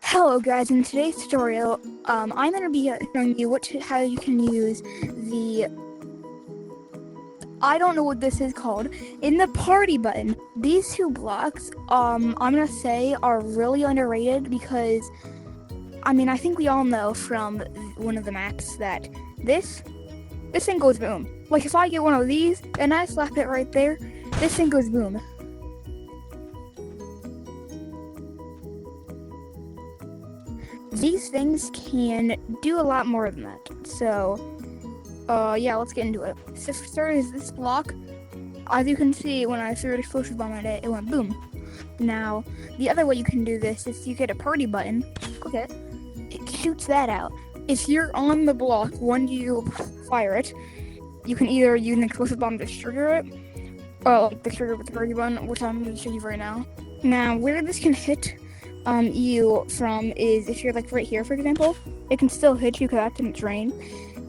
Hello guys, in today's tutorial, I'm going to be showing you how you can use the, I don't know what this is called, in the party button. These two blocks, I'm going to say are really underrated because, I think we all know from one of the maps that this thing goes boom. Like if I get one of these and I slap it right there, this thing goes boom. These things can do a lot more than that. So, yeah, let's get into it. So for starters, this block, as you can see, when I threw an explosive bomb at it, it went boom. Now, the other way you can do this is you get a party button, click it, it shoots that out. If you're on the block when you fire it, you can either use an explosive bomb to trigger it, or like the trigger with the party button, which I'm going to show you right now. Now, where this can hit you from is if you're like right here, for example, it can still hit you because that's in its range.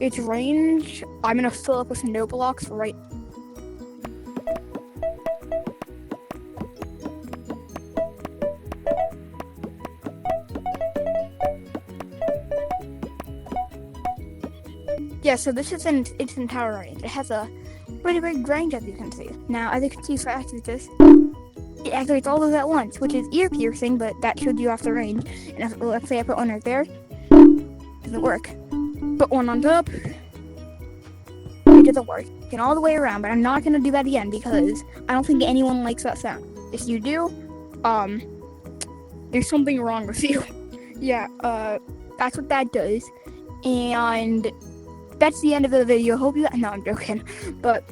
Its range, I'm gonna fill up with some note blocks right. Yeah, so this is in its entire range. It has a pretty big range, as you can see. Now, as you can see, if I activate this, it activates all those at once, which is ear piercing, but that should you off the range. And if, let's say I put one right there, it doesn't work. Put one on top, it doesn't work. Get all the way around, but I'm not gonna do that again because I don't think anyone likes that sound. If you do, there's something wrong with you. Yeah, that's what that does. And that's the end of the video. Hope you, no, I'm joking. But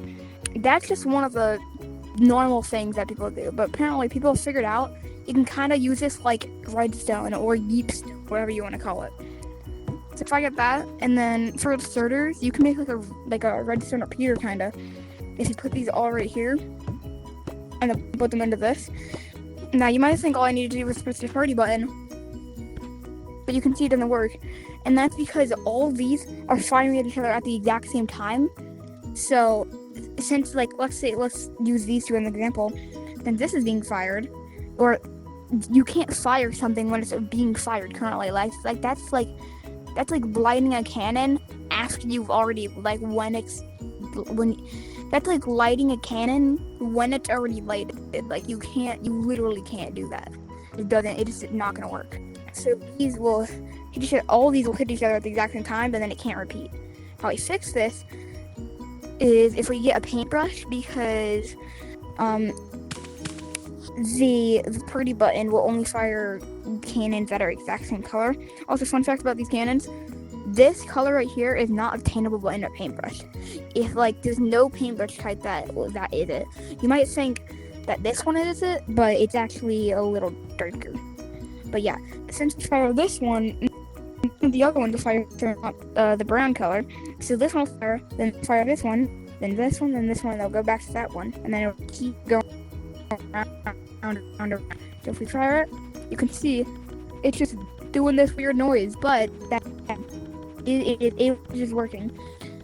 that's just one of the normal things that people do, but apparently people have figured out you can kind of use this like redstone or Yeeps, whatever you want to call it. So if I get that, and then for the starters, you can make like a redstone repeater kind of. If you put these all right here, and then put them into this. Now you might think all I need to do is press the party button, but you can see it doesn't work, and that's because all these are firing at each other at the exact same time. So since, like, let's use these two as an example, then this is being fired, or you can't fire something when it's being fired currently. Like that's like lighting a cannon after you've already, like, that's like lighting a cannon when it's already lighted. Like you literally can't do that. It's not gonna work. So all these will hit each other at the exact same time, and then it can't repeat. How we fix this is if we get a paintbrush, because the party button will only fire cannons that are exact same color. Also, fun fact about these cannons, this color right here is not obtainable by a paintbrush. If there's no paintbrush type that is it. You might think that this one is it, but it's actually a little darker. But yeah, since we fire this one, the other one to fire the brown color. So this one will fire, then fire this one, then this one, then this one, they'll go back to that one, and then it'll keep going around. So if we fire it, you can see it's just doing this weird noise, but it is working.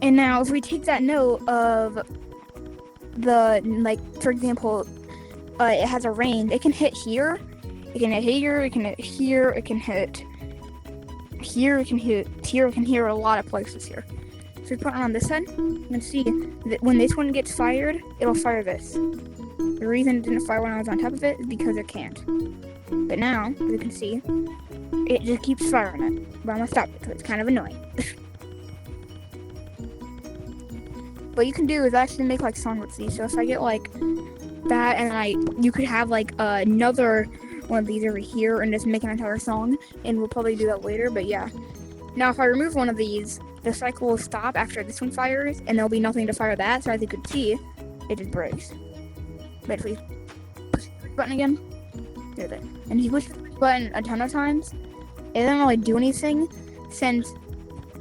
And now if we take that note of for example, it has a range, it can hit here, it can hit here, it can hit here, it can hit here, it can hit here, it can hear a lot of places here. So we put it on this side, you can see that when this one gets fired, it'll fire this. The reason it didn't fire when I was on top of it is because it can't. But now, as you can see, it just keeps firing it. But I'm gonna stop it because it's kind of annoying. What you can do is actually make songs with these. So if I get that, and you could have another one of these over here and just make an entire song, and we'll probably do that later. But yeah, now if I remove one of these, the cycle will stop after this one fires, and there'll be nothing to fire that. So as you can see, it just breaks. But if we push the button again, there's it. And if you push the button a ton of times, it doesn't really do anything, since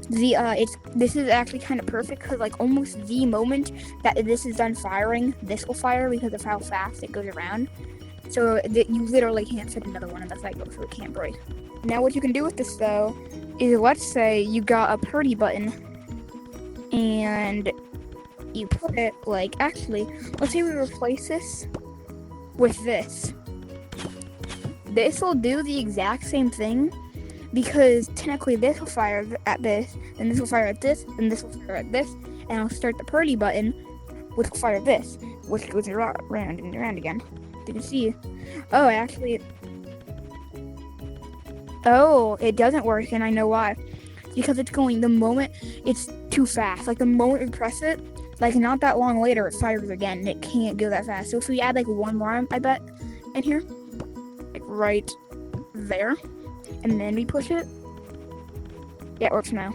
this is actually kind of perfect, because almost the moment that this is done firing, this will fire because of how fast it goes around. So you literally can't fit another one in the cycle, so it can't break. Now what you can do with this though is, let's say you got a party button and you put it actually, let's say we replace this with this. This will do the exact same thing, because technically this will fire at this, then this will fire at this, then this will fire at this, and I'll start the party button, which will fire this, which goes around and around again. You can see. Oh, actually, oh, it doesn't work, and I know why. Because it's going, the moment it's too fast, like the moment we press it, like not that long later, it fires again, and it can't go that fast. So if we add like one more, I bet, in here, like right there, and then we push it, yeah, it works now.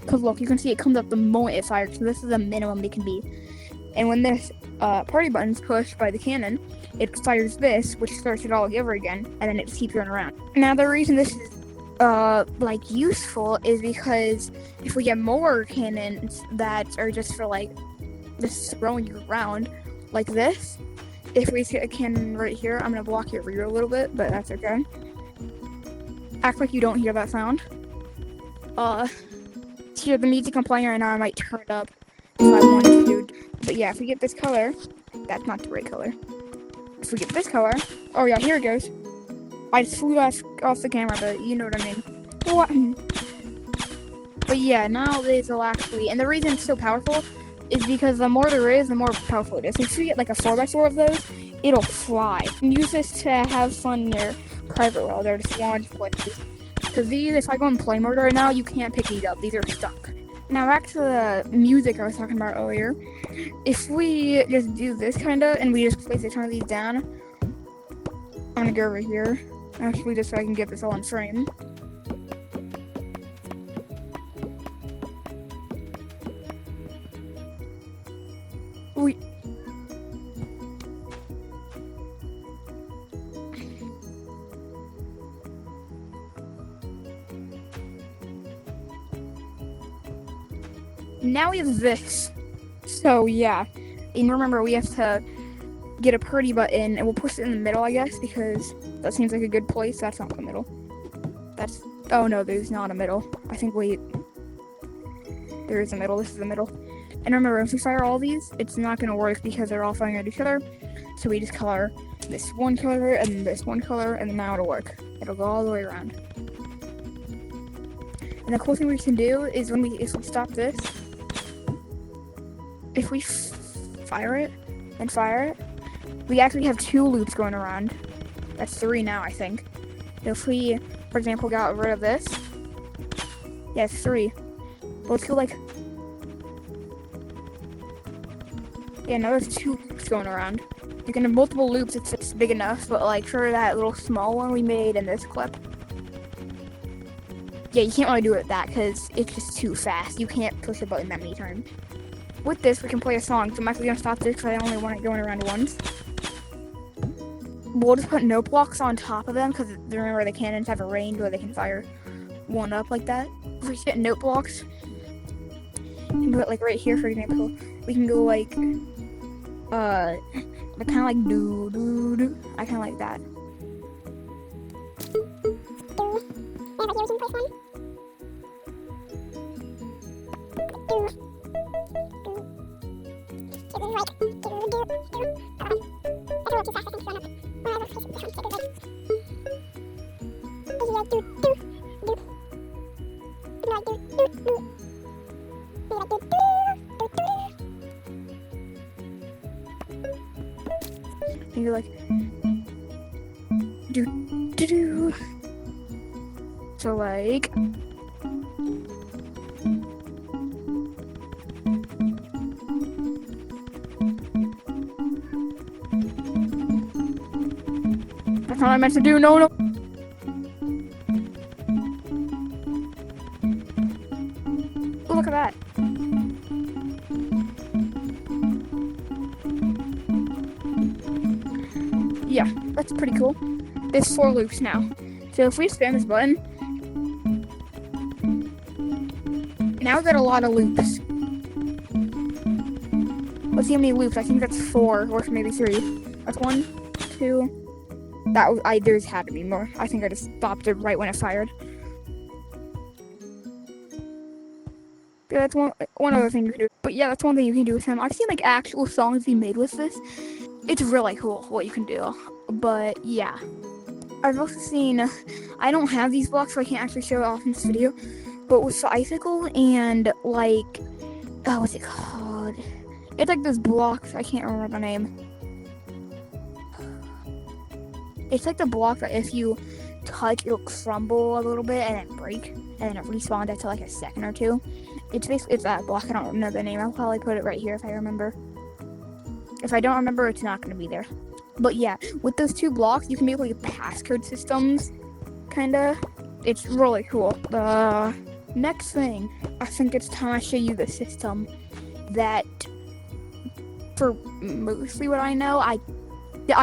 Because look, you can see it comes up the moment it fires, so this is the minimum it can be. And when this party button is pushed by the cannon, it fires this, which starts it all over again, and then it keeps going around. Now the reason this is like useful is because if we get more cannons that are just for like just throwing you around like this, if we see a cannon right here, I'm gonna block your rear a little bit, but that's okay. Act like you don't hear that sound. Hear the music I'm playing right now, I might turn it up if I wanted to. But yeah, if we get this color, that's not the right color. If we get this color, oh yeah, here it goes. I just flew off the camera, but you know what I mean. What? But yeah, now this will actually, and the reason it's so powerful is because the more there is, the more powerful it is. So if you get like a 4x4 of those, it'll fly. You can use this to have fun in your private world or just launch places. Because these, if I go in play mode right now, you can't pick these up. These are stuck. Now back to the music I was talking about earlier. If we just do this kinda, and we just place a ton of these down, I'm gonna go over here. Actually, just so I can get this all in frame. Now we have this. So yeah, and remember we have to get a party button, and we'll push it in the middle, I guess, because that seems like a good place. That's not the middle. That's, oh no, there's not a middle. I think, wait, there is a middle. This is the middle. And remember, if we fire all these, it's not gonna work because they're all firing at each other. So we just color this one color and this one color, and now it'll work. It'll go all the way around. And the cool thing we can do is if we stop this, if we fire it and fire it, we actually have 2 loops going around. That's 3 now, I think. If we, for example, got rid of this, yeah, it's 3. But let's go like, yeah, now there's 2 loops going around. You can have multiple loops if it's big enough, but like for that little small one we made in this clip, yeah, you can't really do it with that because it's just too fast. You can't push a button that many times. With this, we can play a song. So I'm actually gonna stop this because I only want it going around once. We'll just put note blocks on top of them because remember the cannons have a range where they can fire one up like that. If we get note blocks, and put it like right here, for example, we can go like, kind of like doo doo doo. I kind of like that. And you're like, do do do. So like, that's not what I meant to do. No, no. Oh, look at that. Yeah, that's pretty cool. There's 4 loops now. So if we spam this button, now we've got a lot of loops. Let's see how many loops. I think that's 4 or maybe 3. That's 1, 2. There's had to be more. I think I just stopped it right when it fired. Yeah, that's one other thing you can do. But yeah, that's one thing you can do with him. I've seen like actual songs he made with this. It's really cool what you can do. But yeah. I've also seen, I don't have these blocks, so I can't actually show it off in this video, but with Icicle and like, oh, what's it called? It's like those blocks, I can't remember the name. It's like the block that if you touch, it'll crumble a little bit and then break, and then it respawns after like a second or two. It's basically, it's that block, I don't know the name, I'll probably put it right here if I remember. If I don't remember, it's not going to be there. But yeah, with those two blocks, you can make like passcode systems, kinda. It's really cool. The next thing, I think it's time I show you the system that, for mostly what I know, I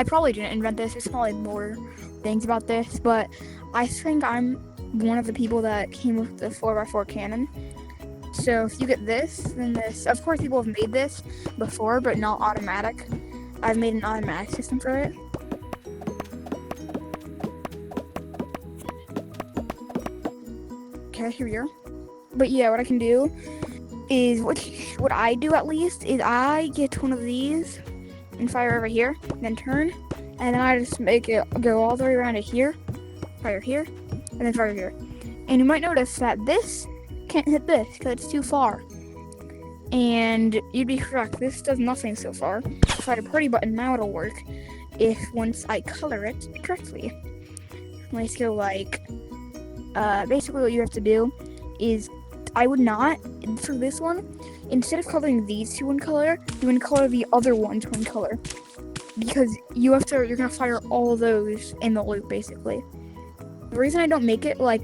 probably didn't invent this. There's probably more things about this, but I think I'm one of the people that came with the 4x4 cannon. So if you get this, then this. Of course, people have made this before, but not automatic. I've made an automatic system for it. Okay, here we are. But yeah, what I can do is, what I do at least, is I get one of these and fire over here, then turn, and then I just make it go all the way around to here, fire here, and then fire here. And you might notice that this can't hit this because it's too far. And you'd be correct, this does nothing so far. If I had a party button, now it'll work if once I color it correctly. Let's go like, basically what you have to do is, I would not, for this one, instead of coloring these two in color, you want to color the other ones one color. Because you're gonna fire all of those in the loop, basically. The reason I don't make it like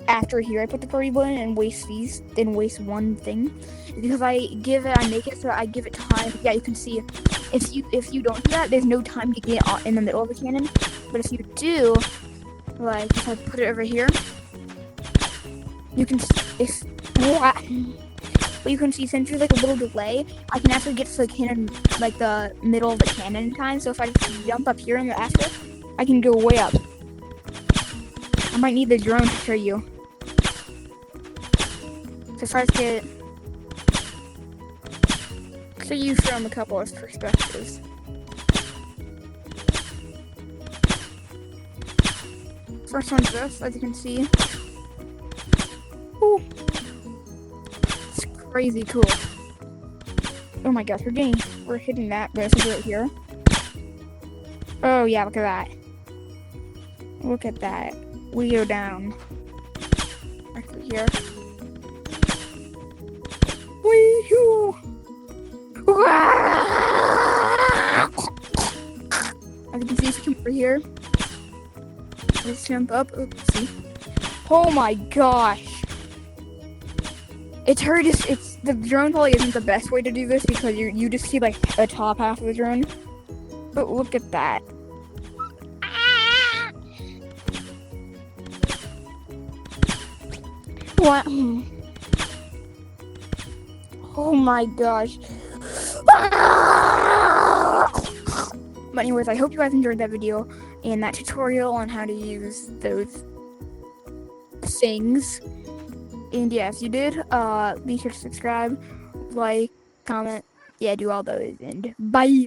after here I put the party button and waste these, then waste one thing, is because I make it so I give it time. Yeah, you can see, if you don't do that, there's no time to get in the middle of the cannon. But if you do, like if I put it over here, you can but you can see, since there's like a little delay, I can actually get to the cannon, like the middle of the cannon in time. So if I just jump up here in the after, I can go way up. I might need the drone to show you. So first get, so you show them a couple of perspectives. First one's this, as you can see. Ooh. It's crazy cool. Oh my gosh, we're hitting that, but if we do it here. Oh yeah, look at that. Look at that. We go down. Actually here. Wee-hoo! As you can see, if you come over here, just jump up. Oops, see. Oh my gosh! The drone probably isn't the best way to do this because you just see like the top half of the drone. But look at that. What? Oh my gosh. But anyways, I hope you guys enjoyed that video and that tutorial on how to use those things. And yeah, if you did, be sure to subscribe, like, comment, yeah, do all those, and bye!